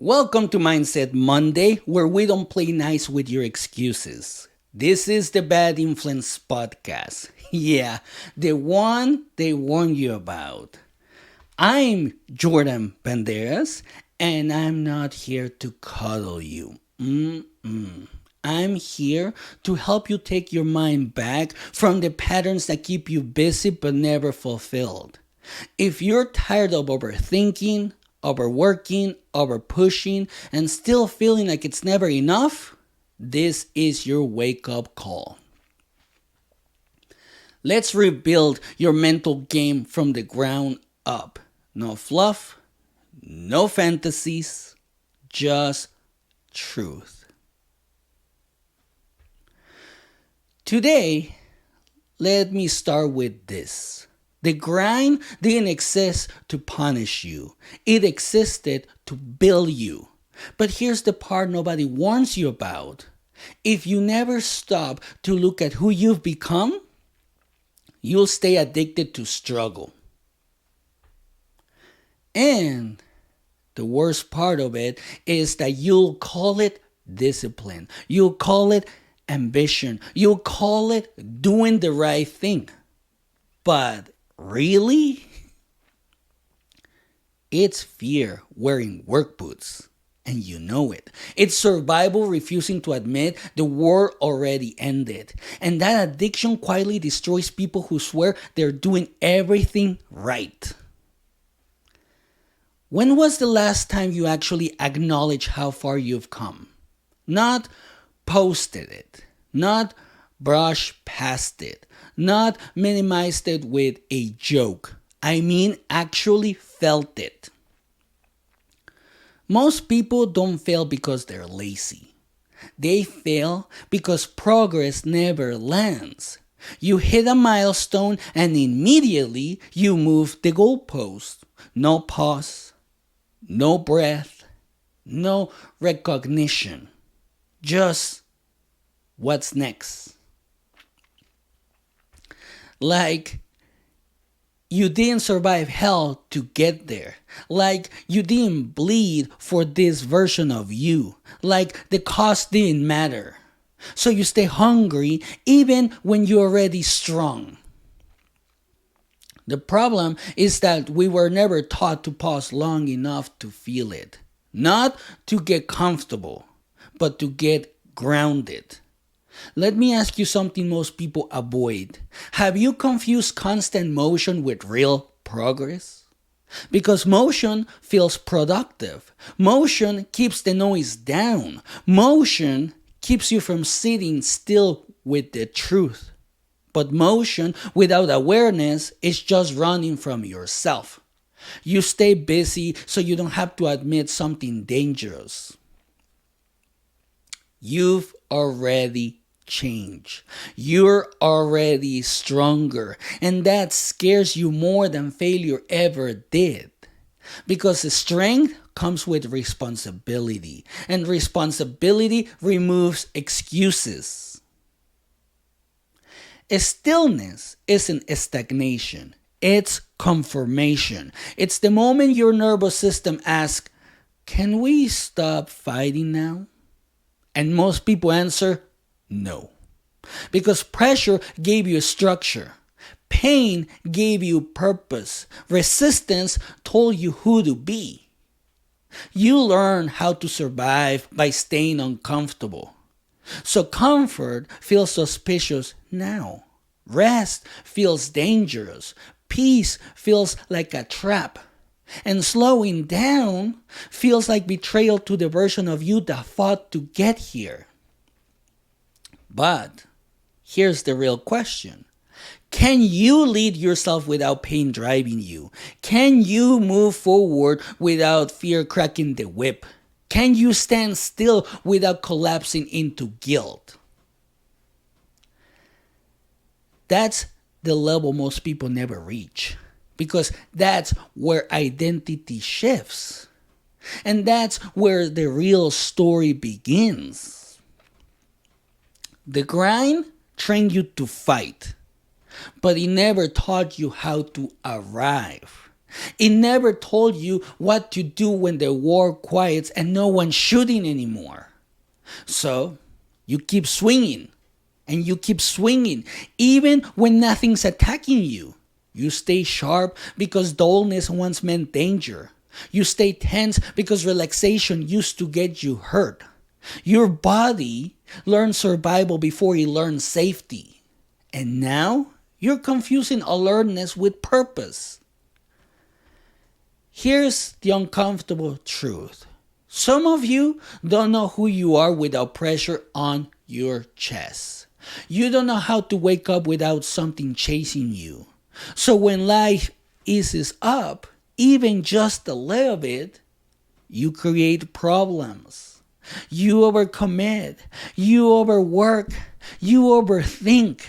Welcome to Mindset Monday, where we don't play nice with your excuses. This is the Bad Influence Podcast. Yeah, the one they warn you about. I'm Jordan Banderas, and I'm not here to cuddle you. I'm here to help you take your mind back from the patterns that keep you busy but never fulfilled. If you're tired of overthinking, overworking, overpushing, and still feeling like it's never enough, this is your wake up call. Let's rebuild your mental game from the ground up. No fluff, no fantasies, just truth. Today, let me start with this. The grind didn't exist to punish you. It existed to build you. But here's the part nobody warns you about. If you never stop to look at who you've become, you'll stay addicted to struggle. And the worst part of it is that you'll call it discipline. You'll call it ambition. You'll call it doing the right thing. But really? It's fear wearing work boots. And you know it. It's survival refusing to admit the war already ended. And that addiction quietly destroys people who swear they're doing everything right. When was the last time you actually acknowledged how far you've come? Not posted it. Not brushed past it. Not minimized it with a joke. I mean, actually felt it. Most people don't fail because they're lazy. They fail because progress never lands. You hit a milestone and immediately you move the goalpost. No pause, no breath, no recognition. Just what's next? Like you didn't survive hell to get there. Like you didn't bleed for this version of you. Like the cost didn't matter. So you stay hungry even when you're already strong. The problem is that we were never taught to pause long enough to feel it. Not to get comfortable, but to get grounded. Let me ask you something most people avoid. Have you confused constant motion with real progress? Because motion feels productive. Motion keeps the noise down. Motion keeps you from sitting still with the truth. But motion without awareness is just running from yourself. You stay busy so you don't have to admit something dangerous. You've already changed. You're already stronger. And that scares you more than failure ever did. Because strength comes with responsibility. And responsibility removes excuses. Stillness isn't stagnation. It's confirmation. It's the moment your nervous system asks, "Can we stop fighting now?" And most people answer, no. Because pressure gave you structure. Pain gave you purpose. Resistance told you who to be. You learn how to survive by staying uncomfortable. So comfort feels suspicious now. Rest feels dangerous. Peace feels like a trap. And slowing down feels like betrayal to the version of you that fought to get here. But here's the real question. Can you lead yourself without pain driving you? Can you move forward without fear cracking the whip? Can you stand still without collapsing into guilt? That's the level most people never reach. Because that's where identity shifts. And that's where the real story begins. The grind trained you to fight, but it never taught you how to arrive. It never told you what to do when the war quiets and no one's shooting anymore. So you keep swinging and you keep swinging even when nothing's attacking you. You stay sharp because dullness once meant danger. You stay tense because relaxation used to get you hurt. Your body learned survival before it learned safety. And now you're confusing alertness with purpose. Here's the uncomfortable truth. Some of you don't know who you are without pressure on your chest. You don't know how to wake up without something chasing you. So when life eases up, even just a little bit, you create problems. You overcommit. You overwork. You overthink.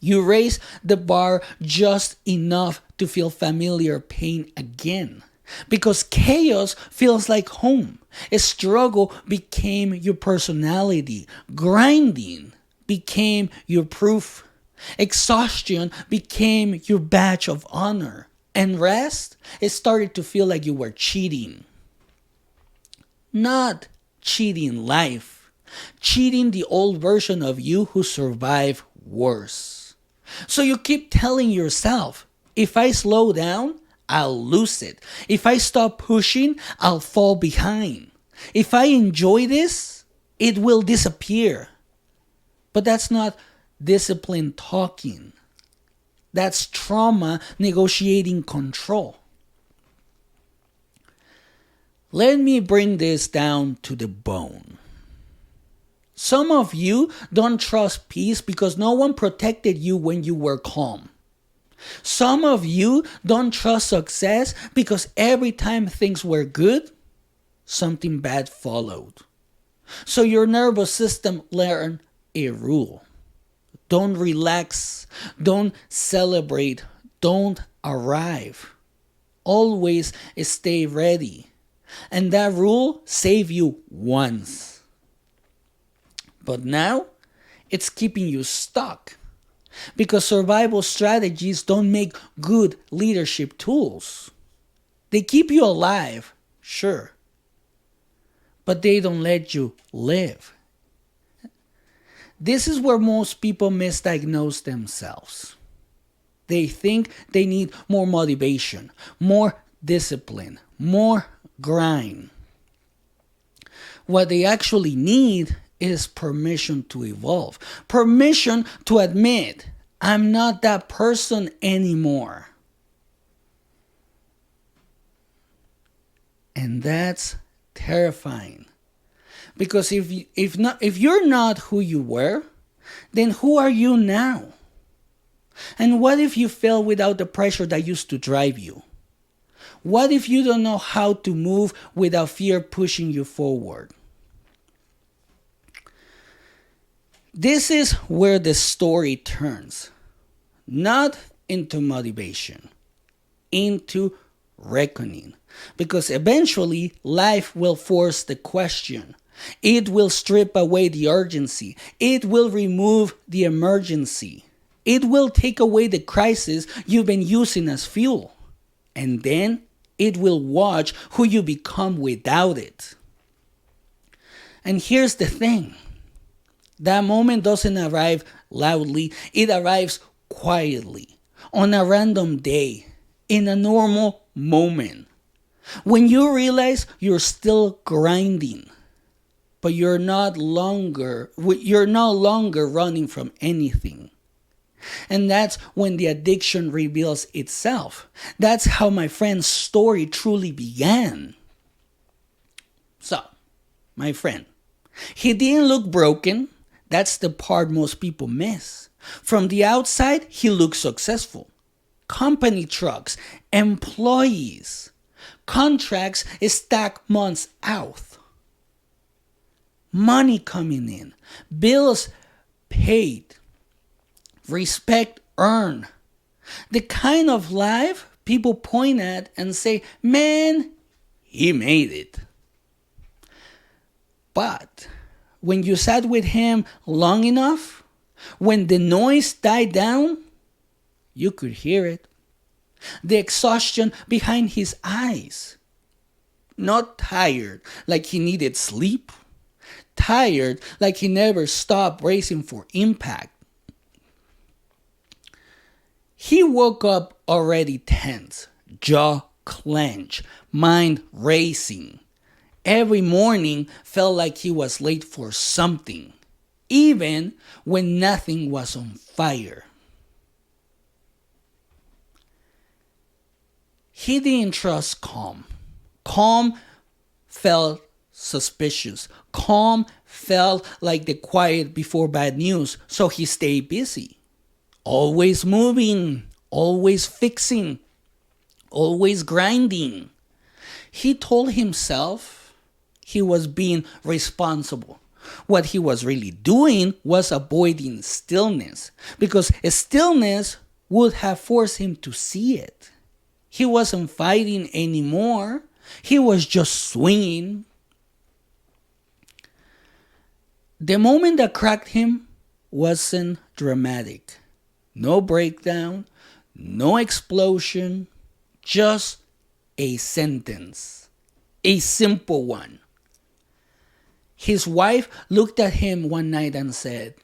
You raise the bar just enough to feel familiar pain again. Because chaos feels like home. A struggle became your personality. Grinding became your proof. Exhaustion became your badge of honor. And rest, it started to feel like you were cheating. Not cheating life. Cheating the old version of you who survived worse. So you keep telling yourself, if I slow down, I'll lose it. If I stop pushing, I'll fall behind. If I enjoy this, it will disappear. But that's not discipline talking. That's trauma negotiating control. Let me bring this down to the bone. Some of you don't trust peace because no one protected you when you were calm. Some of you don't trust success because every time things were good, something bad followed. So your nervous system learned a rule. Don't relax. Don't celebrate. Don't arrive. Always stay ready. And that rule saved you once. But now, it's keeping you stuck. Because survival strategies don't make good leadership tools. They keep you alive, sure. But they don't let you live. This is where most people misdiagnose themselves. They think they need more motivation, more discipline, more grind. What they actually need is permission to evolve. Permission to admit, I'm not that person anymore. And that's terrifying. Because if you're not who you were, then who are you now? And what if you fail without the pressure that used to drive you? What if you don't know how to move without fear pushing you forward? This is where the story turns. Not into motivation, into reckoning. Because eventually, life will force the question. It will strip away the urgency. It will remove the emergency. It will take away the crisis you've been using as fuel. And then it will watch who you become without it. And here's the thing. That moment doesn't arrive loudly. It arrives quietly, on a random day, in a normal moment. When you realize you're still grinding, but you're no longer running from anything. And that's when the addiction reveals itself. That's how my friend's story truly began. So, my friend, he didn't look broken. That's the part most people miss. From the outside, he looked successful. Company trucks, employees, contracts stacked months out. Money coming in, bills paid, respect earned. The kind of life people point at and say, man, he made it. But when you sat with him long enough, when the noise died down, you could hear it. The exhaustion behind his eyes. Not tired like he needed sleep. Tired like he never stopped racing for impact. He woke up already tense, jaw clenched, mind racing. Every morning felt like he was late for something, even when nothing was on fire. He didn't trust calm. Calm felt suspicious. Calm felt like the quiet before bad news, so he stayed busy. Always moving, always fixing, always grinding. He told himself he was being responsible. What he was really doing was avoiding stillness, because stillness would have forced him to see it. He wasn't fighting anymore. He was just swinging. The moment that cracked him wasn't dramatic. No breakdown, no explosion, just a sentence. A simple one. His wife looked at him one night and said,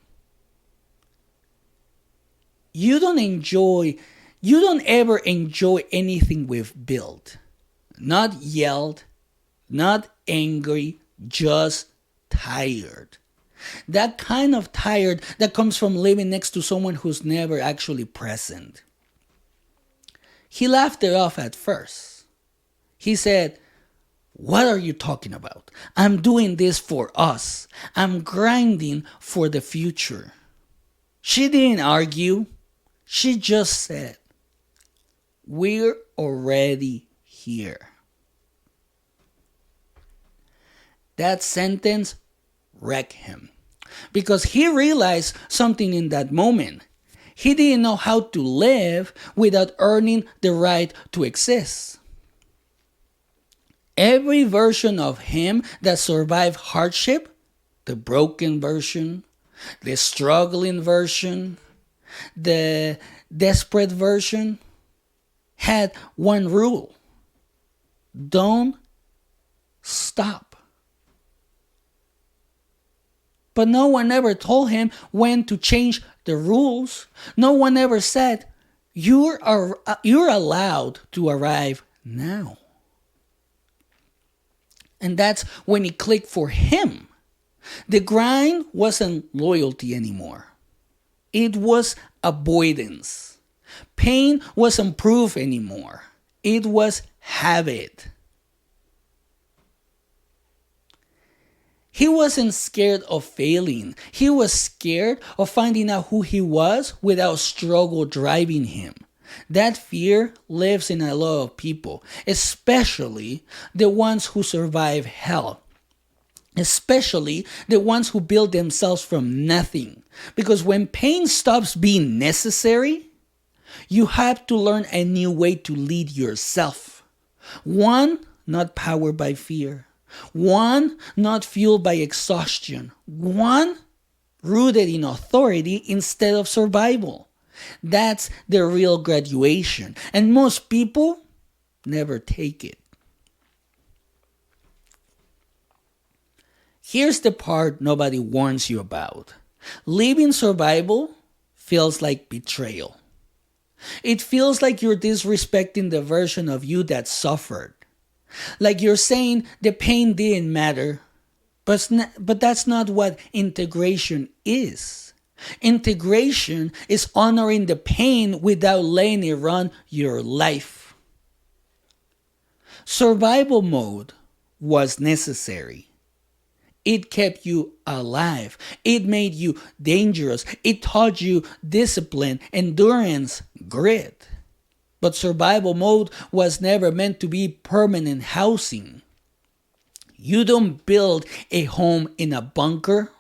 You don't ever enjoy anything we've built. Not yelled, not angry, just tired. That kind of tired that comes from living next to someone who's never actually present. He laughed it off at first. He said, What are you talking about? I'm doing this for us. I'm grinding for the future. She didn't argue. She just said, We're already here. That sentence wrecked him, because he realized something in that moment. He didn't know how to live without earning the right to exist. Every version of him that survived hardship, the broken version, the struggling version, the desperate version, had one rule: don't stop. But no one ever told him when to change the rules. No one ever said, you're allowed to arrive now. And that's when it clicked for him. The grind wasn't loyalty anymore. It was avoidance. Pain wasn't proof anymore. It was habit. He wasn't scared of failing. He was scared of finding out who he was without struggle driving him. That fear lives in a lot of people, especially the ones who survive hell. Especially the ones who build themselves from nothing. Because when pain stops being necessary, you have to learn a new way to lead yourself. One not powered by fear. One not fueled by exhaustion. One rooted in authority instead of survival. That's the real graduation. And most people never take it. Here's the part nobody warns you about. Living survival feels like betrayal. It feels like you're disrespecting the version of you that suffered. Like you're saying the pain didn't matter, but that's not what integration is. Integration is honoring the pain without letting it run your life. Survival mode was necessary. It kept you alive. It made you dangerous. It taught you discipline, endurance, grit. But survival mode was never meant to be permanent housing. You don't build a home in a bunker.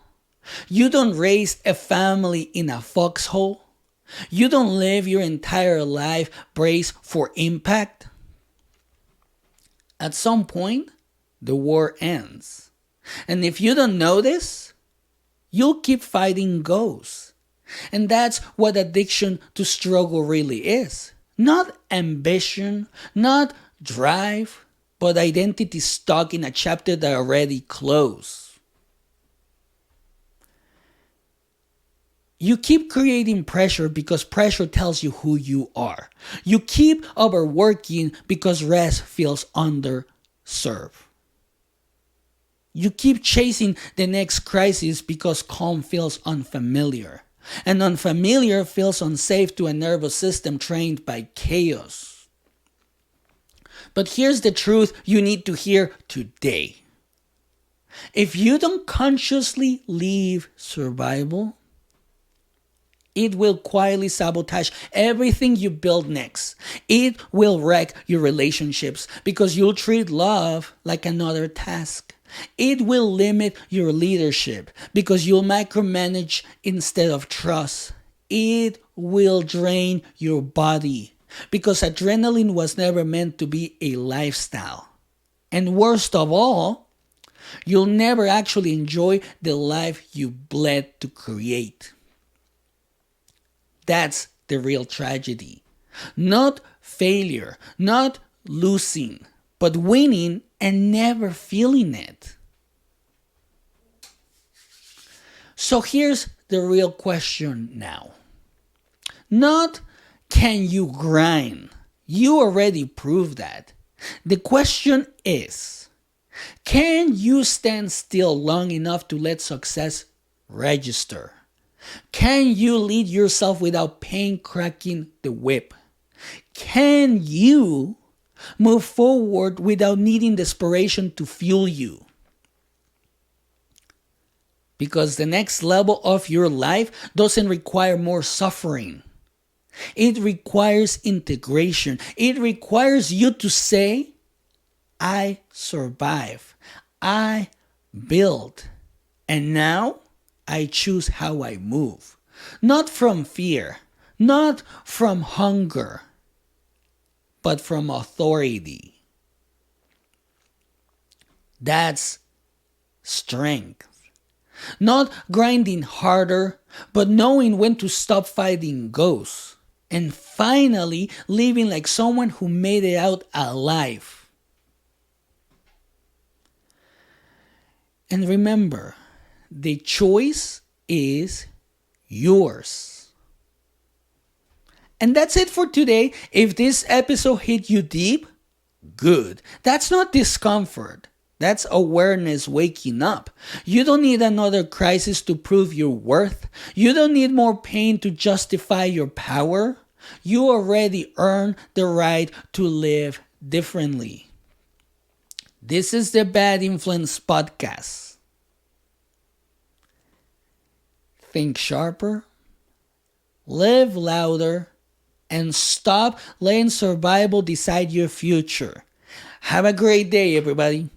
You don't raise a family in a foxhole. You don't live your entire life braced for impact. At some point, the war ends. And if you don't know this, you'll keep fighting ghosts. And that's what addiction to struggle really is. Not ambition, not drive, but identity stuck in a chapter that already closed. You keep creating pressure because pressure tells you who you are. You keep overworking because rest feels underserved. You keep chasing the next crisis because calm feels unfamiliar. And unfamiliar feels unsafe to a nervous system trained by chaos. But here's the truth you need to hear today. If you don't consciously leave survival, it will quietly sabotage everything you build next. It will wreck your relationships because you'll treat love like another task. It will limit your leadership because you'll micromanage instead of trust. It will drain your body because adrenaline was never meant to be a lifestyle. And worst of all, you'll never actually enjoy the life you bled to create. That's the real tragedy. Not failure, not losing, but winning and never feeling it. So here's the real question now. Not can you grind? You already proved that. The question is, can you stand still long enough to let success register? Can you lead yourself without pain cracking the whip? Can you move forward without needing desperation to fuel you? Because the next level of your life doesn't require more suffering. It requires integration. It requires you to say, I survive. I build. And now I choose how I move. Not from fear, not from hunger, but from authority. That's strength. Not grinding harder, but knowing when to stop fighting ghosts. And finally, living like someone who made it out alive. And remember, the choice is yours. And that's it for today. If this episode hit you deep, good. That's not discomfort. That's awareness waking up. You don't need another crisis to prove your worth. You don't need more pain to justify your power. You already earned the right to live differently. This is the Bad Influence Podcast. Think sharper, live louder, and stop letting survival decide your future. Have a great day, everybody.